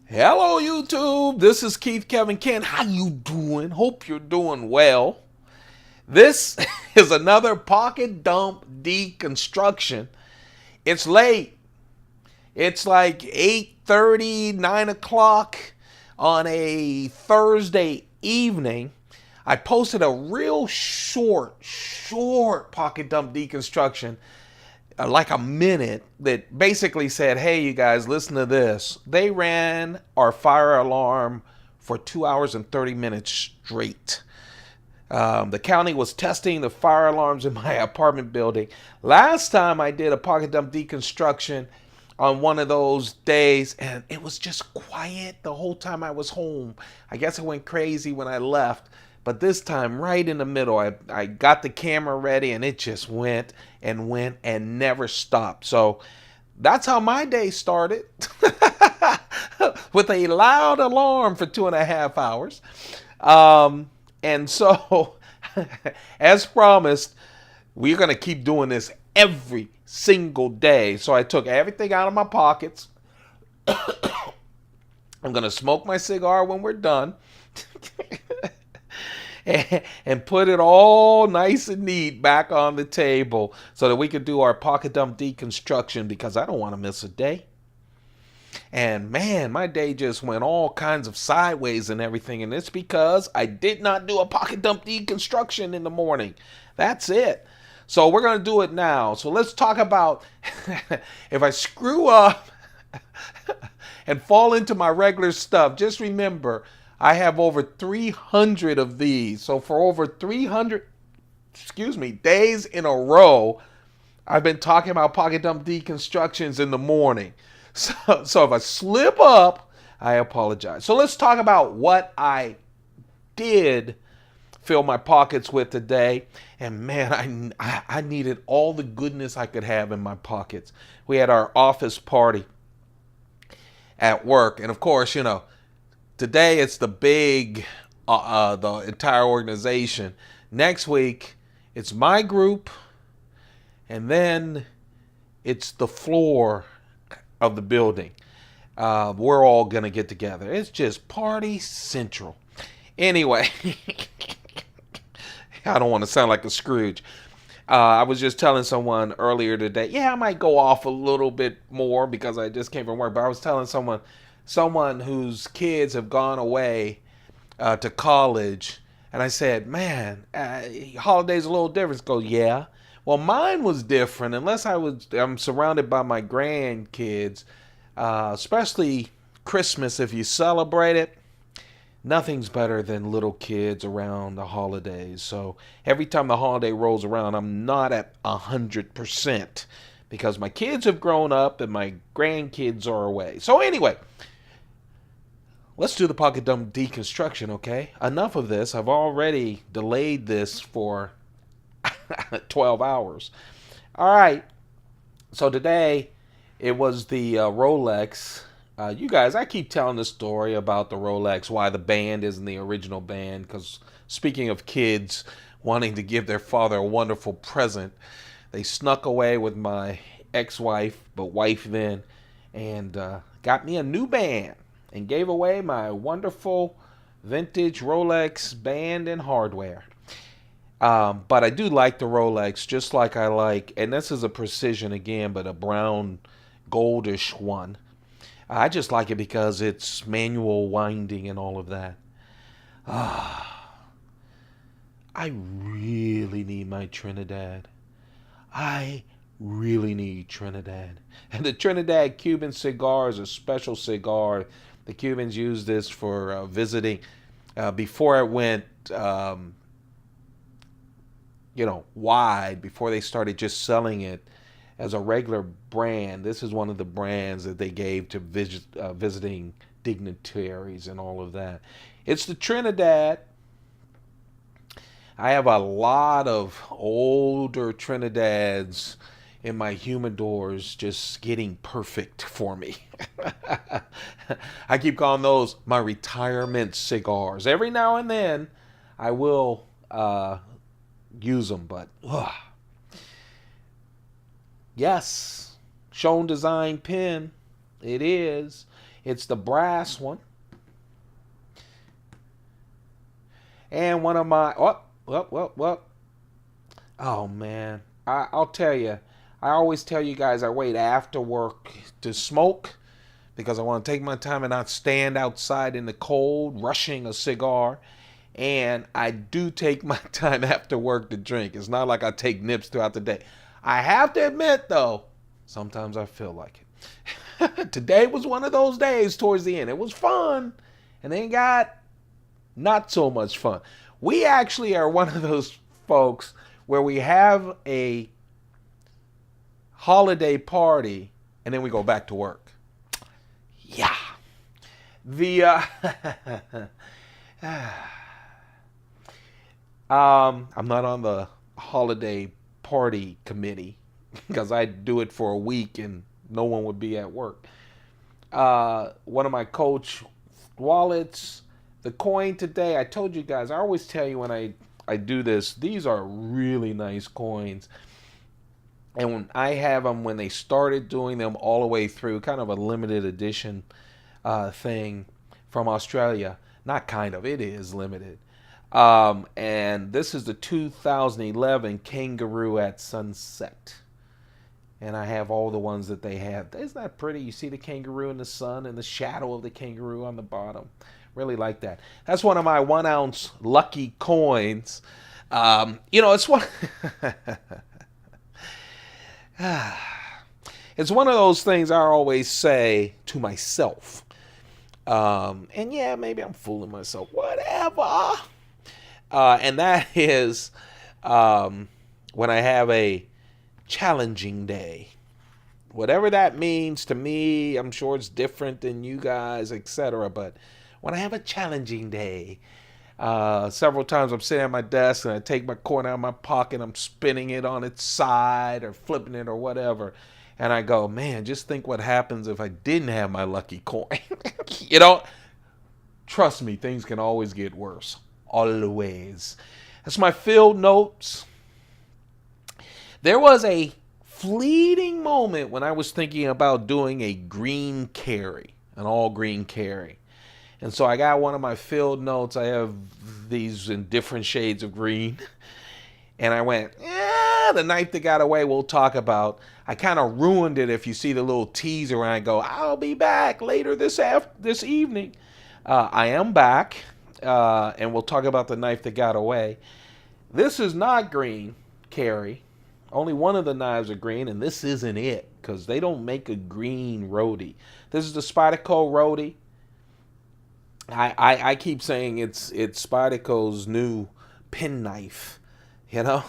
Hello YouTube, this is Keith Kevin Ken. How you doing? Hope you're doing well. This is another pocket dump deconstruction. It's late. It's like 8:30, 9 o'clock on a Thursday evening. I posted a real short pocket dump deconstruction, like a minute, that basically said, hey, you guys, listen to this. They ran our fire alarm for 2 hours and 30 minutes straight. The county was testing the fire alarms in my apartment building. Last time I did a pocket dump deconstruction on one of those days, and it was just quiet the whole time I was home. I guess I went crazy when I left. But this time, right in the middle, I got the camera ready, and it just went and never stopped. So that's how my day started, with a loud alarm for 2.5 hours. And so, as promised, we're going to keep doing this every single day. So I took everything out of my pockets. I'm going to smoke my cigar when we're done. And put it all nice and neat back on the table so that we could do our pocket dump deconstruction, because I don't want to miss a day. And man, my day just went all kinds of sideways and everything, and it's because I did not do a pocket dump deconstruction in the morning. That's it. So we're going to do it now. So let's talk about if I screw up and fall into my regular stuff. Just remember, I have over 300 of these. So for over 300, days in a row, I've been talking about pocket dump deconstructions in the morning. So if I slip up, I apologize. So let's talk about what I did fill my pockets with today. And man, I needed all the goodness I could have in my pockets. We had our office party at work. And of course, today it's the the entire organization. Next week, it's my group. And then it's the floor of the building. We're all going to get together. It's just party central. Anyway, I don't want to sound like a Scrooge. I was just telling someone earlier today, yeah, I might go off a little bit more because I just came from work, but I was telling someone whose kids have gone away to college, and I said, man, holiday's a little different. Go, yeah. Well, mine was different. I'm surrounded by my grandkids, especially Christmas. If you celebrate it, nothing's better than little kids around the holidays. So every time the holiday rolls around, I'm not at 100% because my kids have grown up and my grandkids are away. So anyway, let's do the pocket dump deconstruction, okay? Enough of this. I've already delayed this for 12 hours. All right. So today it was the Rolex. You guys, I keep telling the story about the Rolex, why the band isn't the original band. Because speaking of kids wanting to give their father a wonderful present, they snuck away with my ex-wife, but wife then, and got me a new band and gave away my wonderful vintage Rolex band and hardware. But I do like the Rolex, just like I like, and this is a precision again, but a brown goldish one. I just like it because it's manual winding and all of that. I really need my Trinidad. I really need Trinidad. And the Trinidad Cuban cigar is a special cigar. The Cubans use this for visiting. Before it went wide, before they started just selling it as a regular brand, this is one of the brands that they gave to visiting dignitaries and all of that. It's the Trinidad. I have a lot of older Trinidads in my humidors just getting perfect for me. I keep calling those my retirement cigars. Every now and then I will use them, but yes, Shown Design pen, it is. It's the brass one. And one of my, oh man, I'll tell you, I always tell you guys I wait after work to smoke because I want to take my time and not stand outside in the cold rushing a cigar. And I do take my time after work to drink. It's not like I take nips throughout the day. I have to admit though, sometimes I feel like it. Today was one of those days towards the end. It was fun, and then got not so much fun. We actually are one of those folks where we have a holiday party and then we go back to work. Yeah. The I'm not on the holiday party committee because I do it for a week and no one would be at work. One of my Coach wallets, the coin today, I told you guys, I always tell you when I do this, these are really nice coins. And when I have them, when they started doing them all the way through, kind of a limited edition thing from Australia. Not kind of, it is limited. And this is the 2011 Kangaroo at Sunset. And I have all the ones that they have. Isn't that pretty? You see the kangaroo in the sun and the shadow of the kangaroo on the bottom. Really like that. That's one of my 1 ounce lucky coins. It's one. It's one of those things I always say to myself. And yeah, maybe I'm fooling myself. Whatever. And that is when I have a challenging day. Whatever that means to me, I'm sure it's different than you guys, etc. But when I have a challenging day, several times I'm sitting at my desk and I take my coin out of my pocket, I'm spinning it on its side or flipping it or whatever. And I go, man, just think what happens if I didn't have my lucky coin. Trust me, things can always get worse. Always. That's my field notes. There was a fleeting moment when I was thinking about doing a green carry, an all green carry. And so I got one of my field notes. I have these in different shades of green. And I went, the knife that got away we'll talk about. I kind of ruined it if you see the little teaser and I go, I'll be back later this evening. I am back, and we'll talk about the knife that got away. This is not green carry. Only one of the knives are green, and this isn't it because they don't make a green Roadie. This is the Spyderco Roadie. I keep saying it's Spyderco's new penknife, The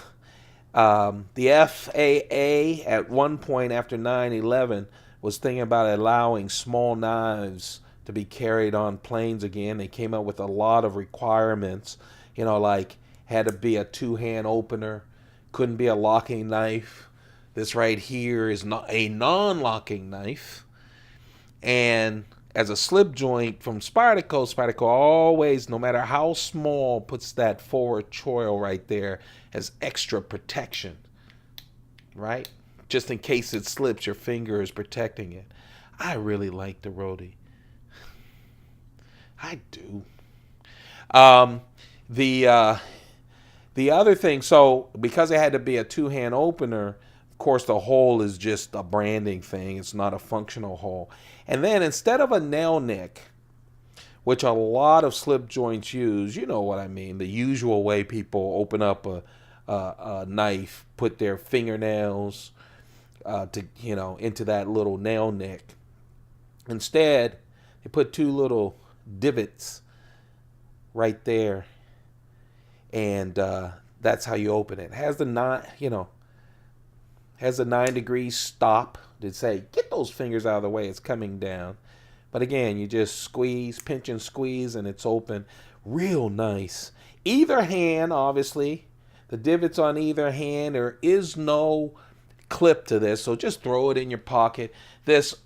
FAA at one point after 9/11 was thinking about allowing small knives to be carried on planes again. They came up with a lot of requirements, like had to be a two-hand opener, couldn't be a locking knife. This right here is not a non-locking knife. And as a slip joint from Spyderco always, no matter how small, puts that forward choil right there as extra protection, right? Just in case it slips, your finger is protecting it. I really like the Roadie. I do. The other thing, so because it had to be a two-hand opener, of course the hole is just a branding thing. It's not a functional hole. And then instead of a nail nick, which a lot of slip joints use, you know what I mean, the usual way people open up a knife, put their fingernails into that little nail nick. Instead, they put two little divots right there, and that's how you open it. It has the 9-degree stop to say, get those fingers out of the way, it's coming down. But again, you just squeeze, pinch and squeeze, and it's open. Real nice. Either hand, obviously, the divots on either hand. There is no clip to this, so just throw it in your pocket. This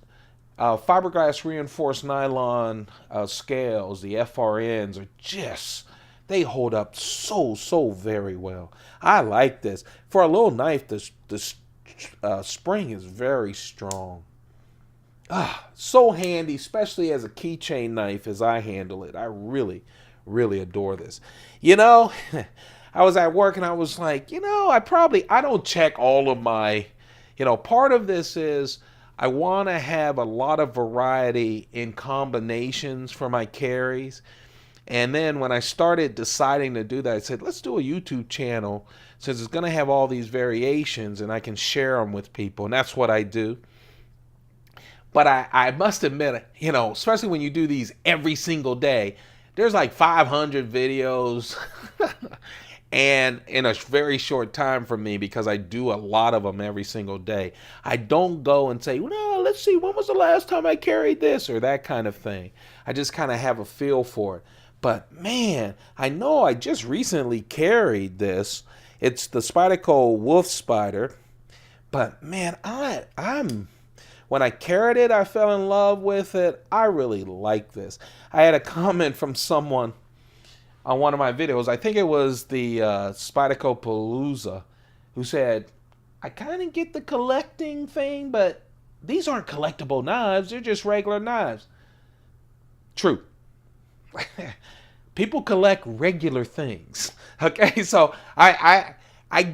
fiberglass reinforced nylon scales, the FRNs, are just, they hold up so very well. I like this. For a little knife, the spring is very strong. So handy, especially as a keychain knife as I handle it. I really, really adore this. You know, I was at work and I was like, I don't check all of my, part of this is I want to have a lot of variety in combinations for my carries. And then when I started deciding to do that, I said, let's do a YouTube channel since it's going to have all these variations and I can share them with people. And that's what I do. But I must admit, especially when you do these every single day, there's like 500 videos and in a very short time for me because I do a lot of them every single day. I don't go and say, well, let's see, when was the last time I carried this or that kind of thing. I just kind of have a feel for it. But man, I know I just recently carried this. It's the Spyderco Wolfspyder. But man, I'm when I carried it, I fell in love with it. I really like this. I had a comment from someone on one of my videos. I think it was the Spyderco Palooza, who said, I kind of get the collecting thing, but these aren't collectible knives. They're just regular knives. True. People collect regular things. Okay, so I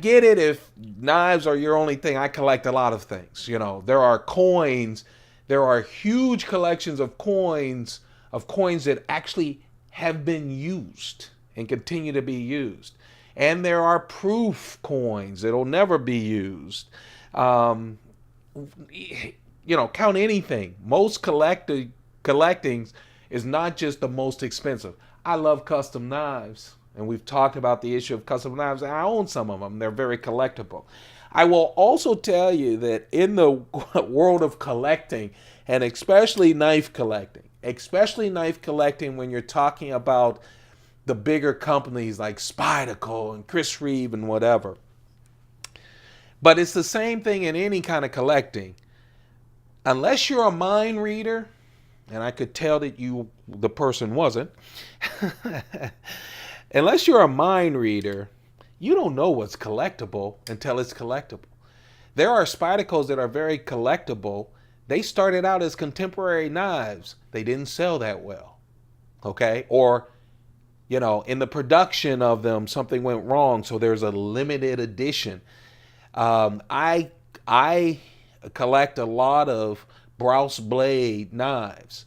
get it if knives are your only thing. I collect a lot of things. There are coins. There are huge collections of coins that actually have been used and continue to be used. And there are proof coins that'll never be used. Count anything. Most collectings is not just the most expensive. I love custom knives. And we've talked about the issue of custom knives. And I own some of them. They're very collectible. I will also tell you that in the world of collecting, and especially knife collecting when you're talking about the bigger companies like Spyderco and Chris Reeve and whatever. But it's the same thing in any kind of collecting. Unless you're a mind reader, and I could tell that the person wasn't, unless you're a mind reader, you don't know what's collectible until it's collectible. There are Spydercos that are very collectible. They started out as contemporary knives. They didn't sell that well. Okay? Or, in the production of them, something went wrong, so there's a limited edition. I collect a lot of Browse blade knives,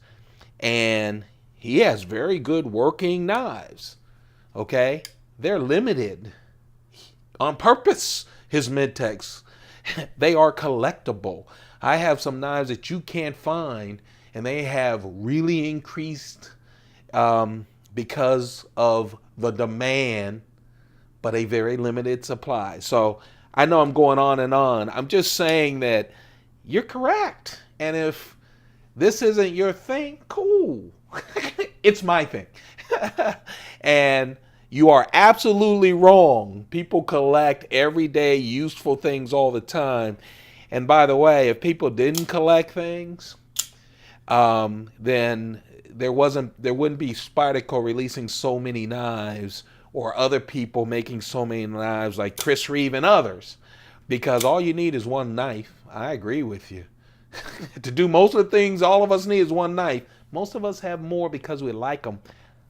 and he has very good working knives. Okay? They're limited on purpose, his mid-techs. They are collectible. I have some knives that you can't find, and they have really increased because of the demand, but a very limited supply. So I know I'm going on and on. I'm just saying that you're correct. And if this isn't your thing, cool. It's my thing. And you are absolutely wrong. People collect everyday useful things all the time. And by the way, if people didn't collect things, then there wouldn't be Spyderco releasing so many knives or other people making so many knives like Chris Reeve and others, because all you need is one knife. I agree with you. To do most of the things all of us need is one knife. Most of us have more because we like them.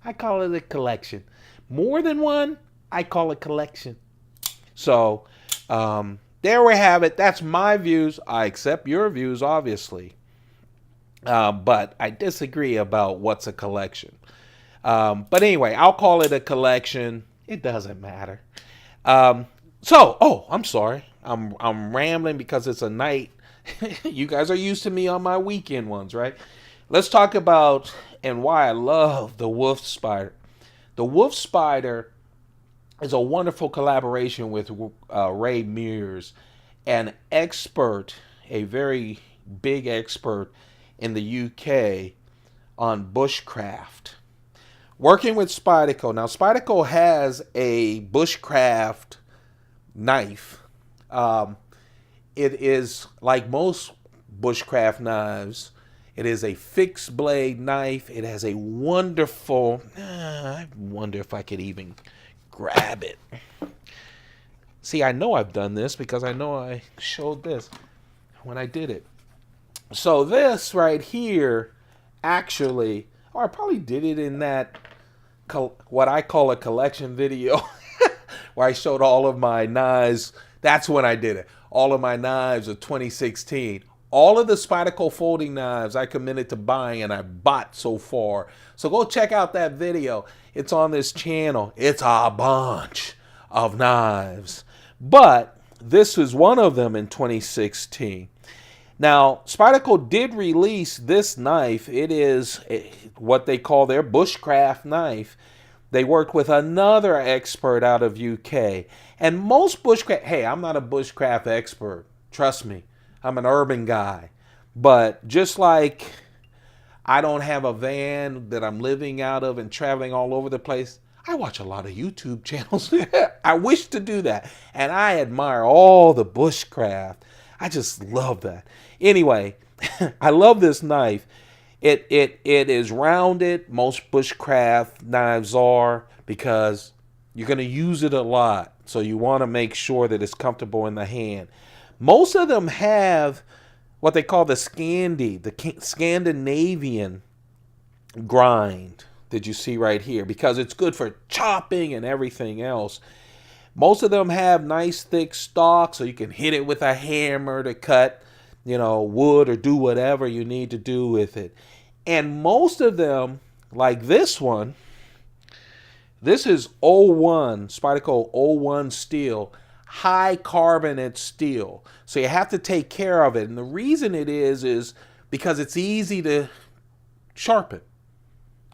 I call it a collection. More than one, I call it collection. So there we have it. That's my views. I accept your views, obviously. But I disagree about what's a collection. But anyway, I'll call it a collection. It doesn't matter. I'm sorry. I'm rambling because it's a night. You guys are used to me on my weekend ones, right? Let's talk about and why I love the Wolfspyder. The Wolfspyder is a wonderful collaboration with Ray Mears, an expert, a very big expert in the UK on bushcraft. Working with Spyderco. Now, Spyderco has a bushcraft knife. It is like most bushcraft knives. It is a fixed blade knife. It has a wonderful, I wonder if I could even grab it. See, I know I've done this because I know I showed this when I did it. So this right here, actually, or I probably did it in that what I call a collection video, where I showed all of my knives. That's when I did it. All of my knives of 2016. All of the Spyderco folding knives I committed to buying and I bought so far. So go check out that video. It's on this channel. It's a bunch of knives. But this is one of them in 2016. Now, Spyderco did release this knife. It is what they call their Bushcraft knife. They worked with another expert out of UK. And most Bushcraft, hey, I'm not a Bushcraft expert. Trust me, I'm an urban guy. But just like I don't have a van that I'm living out of and traveling all over the place, I watch a lot of YouTube channels. I wish to do that. And I admire all the Bushcraft. I just love that. Anyway, I love this knife. It is rounded. Most Bushcraft knives are, because you're going to use it a lot. So you want to make sure that it's comfortable in the hand. Most of them have what they call the Scandinavian grind that you see right here, because it's good for chopping and everything else. Most of them have nice thick stock, so you can hit it with a hammer to cut, wood or do whatever you need to do with it. And most of them, like this one, this is 01, Spyderco 01 steel, high carbonate steel. So you have to take care of it. And the reason it is because it's easy to sharpen.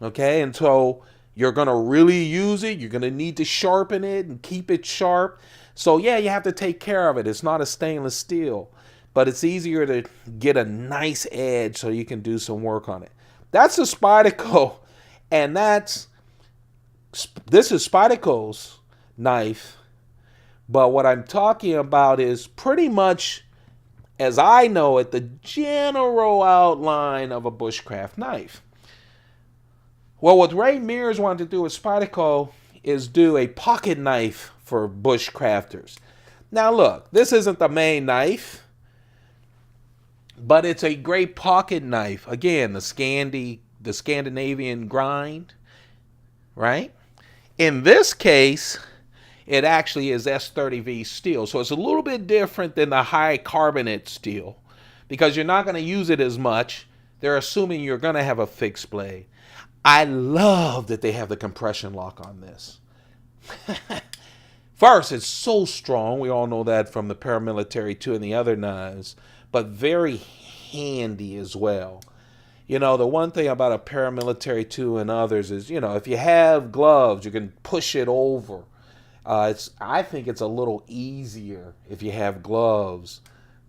Okay, and so you're going to really use it. You're going to need to sharpen it and keep it sharp. So yeah, you have to take care of it. It's not a stainless steel, but it's easier to get a nice edge so you can do some work on it. That's the Spyderco, and this is Spyderco's knife. But what I'm talking about is pretty much, as I know it, the general outline of a Bushcraft knife. Well, what Ray Mears wanted to do with Spyderco is do a pocket knife for bushcrafters. Now look, this isn't the main knife, but it's a great pocket knife. Again, the Scandinavian grind, right? In this case, it actually is S30V steel, so it's a little bit different than the high carbonate steel, because you're not going to use it as much. They're assuming you're going to have a fixed blade. I love that they have the compression lock on this. First, it's so strong. We all know that from the Paramilitary 2 and the other knives, but very handy as well. The one thing about a Paramilitary 2 and others is, if you have gloves, you can push it over. I think it's a little easier if you have gloves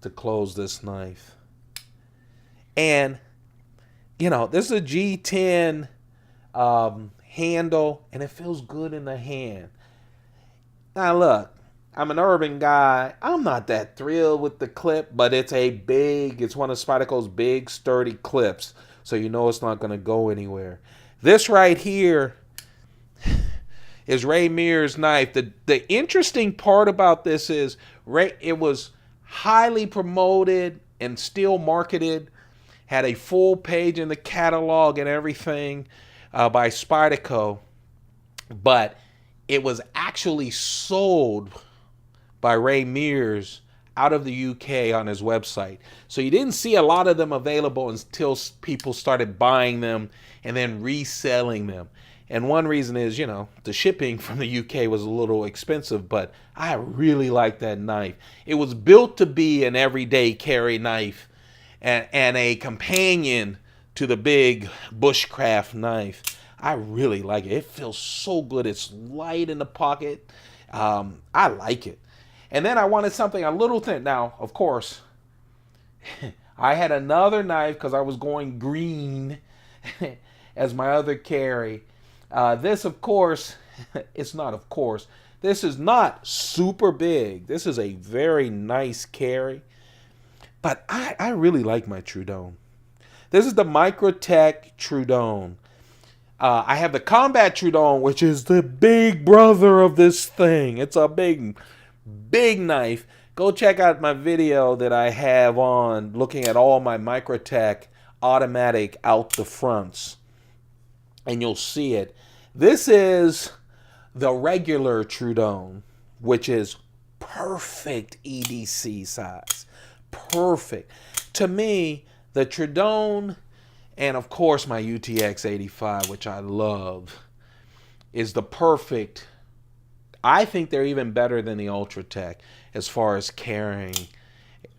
to close this knife. And, this is a G10 handle, and it feels good in the hand. Now look, I'm an urban guy. I'm not that thrilled with the clip, but it's one of Spyderco's big sturdy clips, so it's not going to go anywhere. This right here is Ray Mears' knife. The interesting part about this is it was highly promoted and still marketed, had a full page in the catalog and everything by Spyderco, but it was actually sold by Ray Mears out of the UK on his website. So you didn't see a lot of them available until people started buying them and then reselling them. And one reason is, the shipping from the UK was a little expensive, but I really like that knife. It was built to be an everyday carry knife and a companion to the big Bushcraft knife. I really like it. It feels so good. It's light in the pocket. I like it. And then I wanted something a little thin. Now, of course, I had another knife because I was going green as my other carry. This, of course, it's not of course. This is not super big. This is a very nice carry. But I really like my Troodon. This is the Microtech Troodon. I have the Combat Troodon, which is the big brother of this thing. It's a big knife. go check out my video that I have on looking at all my Microtech automatic out the fronts, and you'll see it. This is the regular Troodon, which is perfect EDC size. Perfect. To me, the Troodon, and of course my UTX-85, which I love, is the perfect. I think they're even better than the Ultratech as far as carrying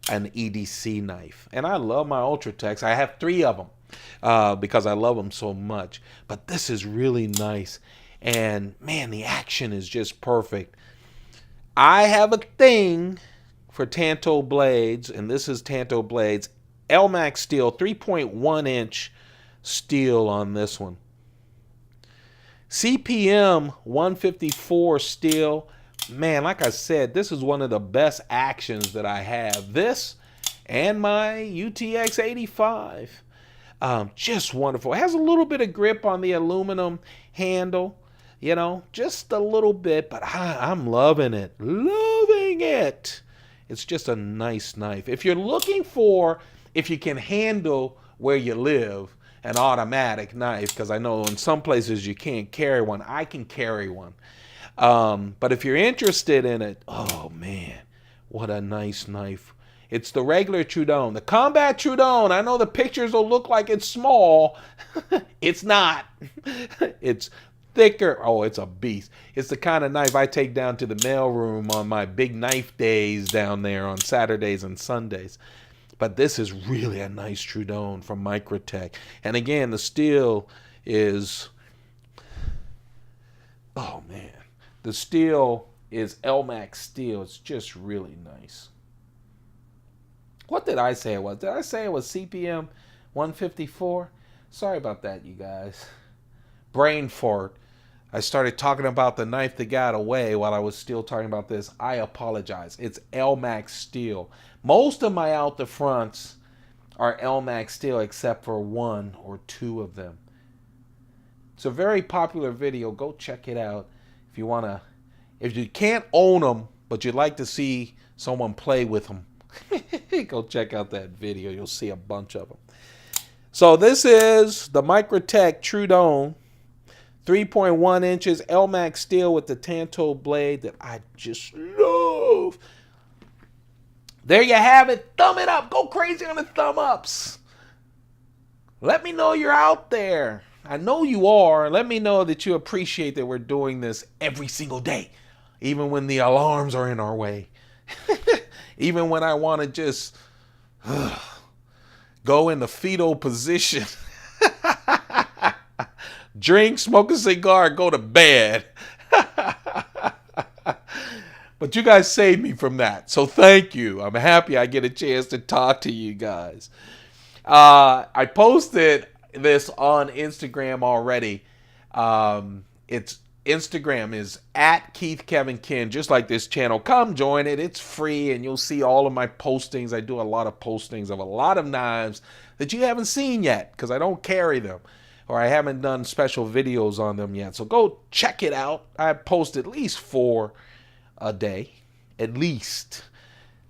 an EDC knife. And I love my Ultratechs. I have 3 of them because I love them so much. But this is really nice. And man, the action is just perfect. I have a thing for Tanto blades, and this is Tanto blades. LMAX steel, 3.1 inch steel on this one. CPM 154 steel. Man, like I said, this is one of the best actions that I have. This and my UTX 85. Just wonderful. It has a little bit of grip on the aluminum handle, you know, just a little bit, but I'm loving it. Loving it. It's just a nice knife. If you're looking for, if you can handle where you live, an automatic knife, because I know in some places you can't carry one. I can carry one. But if you're interested in it, oh man, what a nice knife. It's the regular Troodon. The combat Troodon, I know the pictures will look like it's small. It's not. It's thicker. Oh, it's a beast. It's the kind of knife I take down to the mailroom on my big knife days down there on Saturdays and Sundays. But this is really a nice Troodon from Microtech. And again, the steel is, oh man, the steel is LMAX steel. It's just really nice. What did I say it was? Did I say it was CPM 154? Sorry about that, you guys. Brain fart. I started talking about the knife that got away while I was still talking about this. I apologize. It's LMAX steel. Most of my out the fronts are LMAX steel except for 1 or 2 of them. It's a very popular video. Go check it out if you want to. If you can't own them, but you'd like to see someone play with them, go check out that video. You'll see a bunch of them. So this is the Microtech Troodon. 3.1 inches LMAX steel with the Tanto blade that I just love. There you have it. Thumb it up. Go crazy on the thumb ups. Let me know you're out there. I know you are. Let me know that you appreciate that we're doing this every single day, even when the alarms are in our way. Even when I want to just go in the fetal position. Drink, smoke a cigar, go to bed. But you guys saved me from that. So thank you. I'm happy I get a chance to talk to you guys. I posted this on Instagram already. It's Instagram is at Keith Kevin Ken, just like this channel. Come join it. It's free and you'll see all of my postings. I do a lot of postings of a lot of knives that you haven't seen yet because I don't carry them. Or I haven't done special videos on them yet. So go check it out. I post at least 4 a day. At least.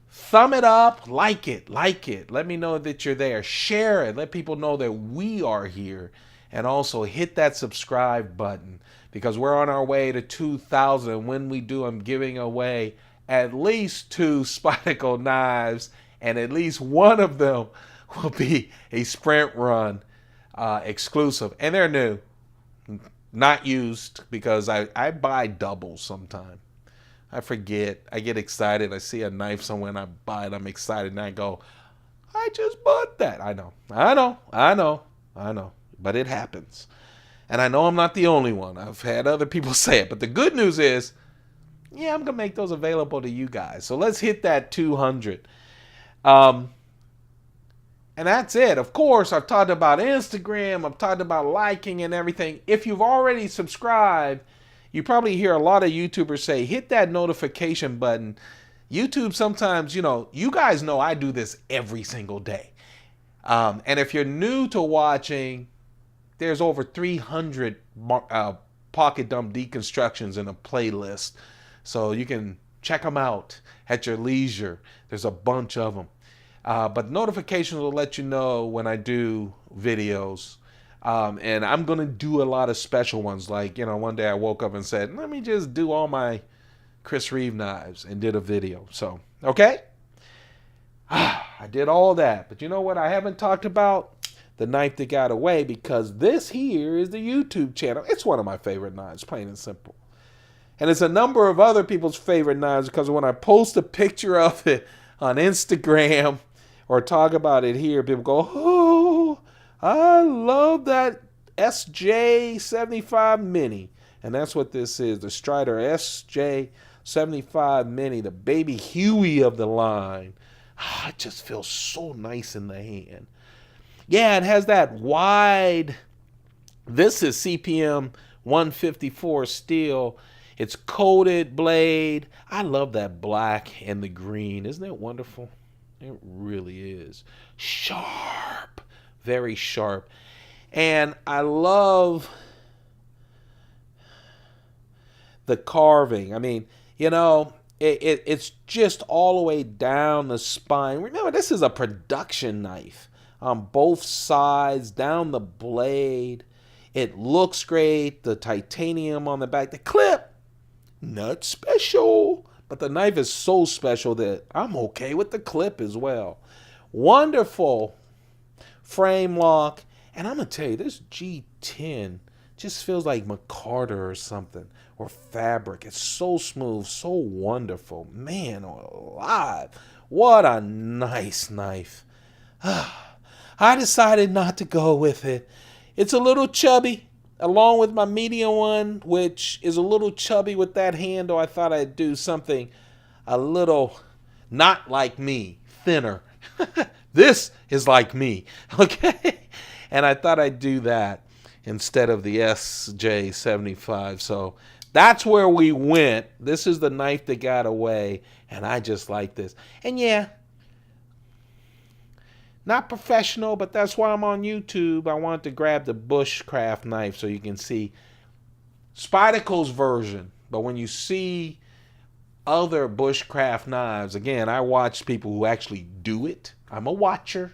Thumb it up. Like it. Like it. Let me know that you're there. Share it. Let people know that we are here. And also hit that subscribe button. Because we're on our way to 2,000. And when we do, I'm giving away at least 2 Spyderco knives. And at least one of them will be a sprint run. Exclusive, and they're new, not used, because I buy doubles sometimes. I forget, I get excited, I see a knife somewhere and I buy it, I'm excited, and I go, I just bought that. I know, but it happens. And I know I'm not the only one. I've had other people say it, but the good news is, yeah, I'm gonna make those available to you guys. So let's hit that 200. And that's it. Of course, I've talked about Instagram. I've talked about liking and everything. If you've already subscribed, you probably hear a lot of YouTubers say, hit that notification button. YouTube sometimes, you know, you guys know I do this every single day. And if you're new to watching, there's over 300 pocket dump deconstructions in a playlist. So you can Check them out at your leisure. There's a bunch of them. But notifications will let you know when I do videos. And I'm going to do a lot of special ones. Like, one day I woke up and said, let me just do all my Chris Reeve knives and did a video. So, okay. I did all that. But you know what I haven't talked about? The knife that got away, because this here is the YouTube channel. It's one of my favorite knives, plain and simple. And it's a number of other people's favorite knives, because when I post a picture of it on Instagram or talk about it here, people go, oh, I love that SJ-75 Mini. And that's what this is, the Strider SJ-75 Mini, the baby Huey of the line. It just feels so nice in the hand. Yeah, it has that wide, this is CPM 154 steel. It's coated blade. I love that black and the green. Isn't it wonderful? It really is. Sharp. Very sharp. And I love the carving. I mean, it's just all the way down the spine. Remember, this is a production knife. On both sides, down the blade. It looks great. The titanium on the back. The clip, not special. But the knife is so special that I'm okay with the clip as well. Wonderful frame lock. And I'm going to tell you, this G10 just feels like McCarter or something. Or fabric. It's so smooth, so wonderful. Man alive. What a nice knife. I decided not to go with it. It's a little chubby, along with my medium one, which is a little chubby with that handle. I thought I'd do something a little not like me, thinner. This is like me, okay? And I thought I'd do that instead of the SJ-75. So that's where we went. This is the knife that got away, and I just like this. And yeah, not professional, but that's why I'm on YouTube. I wanted to grab the Bushcraft knife so you can see Spyderco's version. But when you see other Bushcraft knives, again, I watch people who actually do it. I'm a watcher.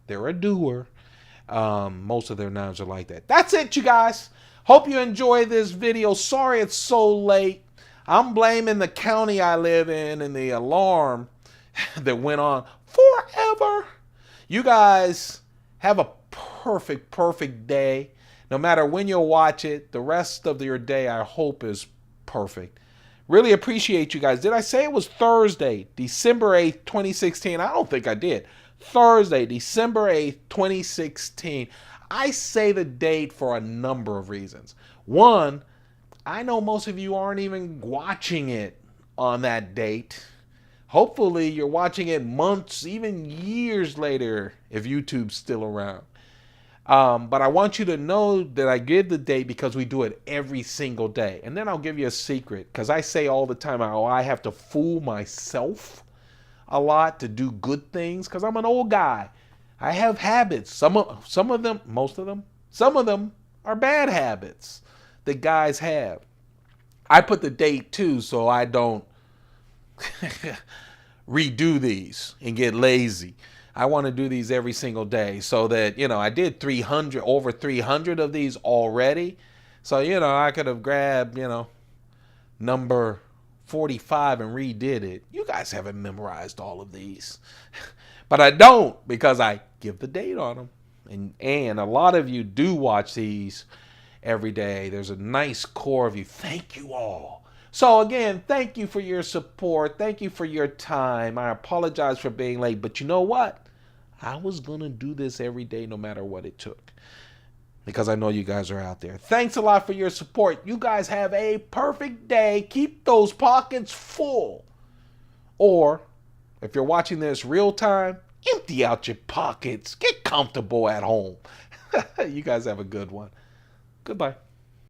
They're a doer. Most of their knives are like that. That's it, you guys. Hope you enjoy this video. Sorry it's so late. I'm blaming the county I live in and the alarm that went on forever. You guys have a perfect day. No matter when you'll watch it, the rest of your day, I hope, is perfect. Really appreciate you guys. Did I say it was Thursday, December 8th, 2016? I don't think I did. Thursday, December 8th, 2016. I say the date for a number of reasons. One, I know most of you aren't even watching it on that date. Hopefully you're watching it months, even years later, if YouTube's still around. But I want you to know that I give the date because we do it every single day. And then I'll give you a secret, because I say all the time how I have to fool myself a lot to do good things, because I'm an old guy. I have habits. Some of them, most of them, some of them are bad habits that guys have. I put the date too so I don't redo these and get lazy. I want to do these every single day so that, I did over 300 of these already. So, I could have grabbed, number 45 and redid it. You guys haven't memorized all of these. But I don't, because I give the date on them. And a lot of you do watch these every day. There's a nice core of you. Thank you all. So again, thank you for your support. Thank you for your time. I apologize for being late, but you know what? I was going to do this every day no matter what it took, because I know you guys are out there. Thanks a lot for your support. You guys have a perfect day. Keep those pockets full. Or if you're watching this real time, empty out your pockets. Get comfortable at home. You guys have a good one. Goodbye.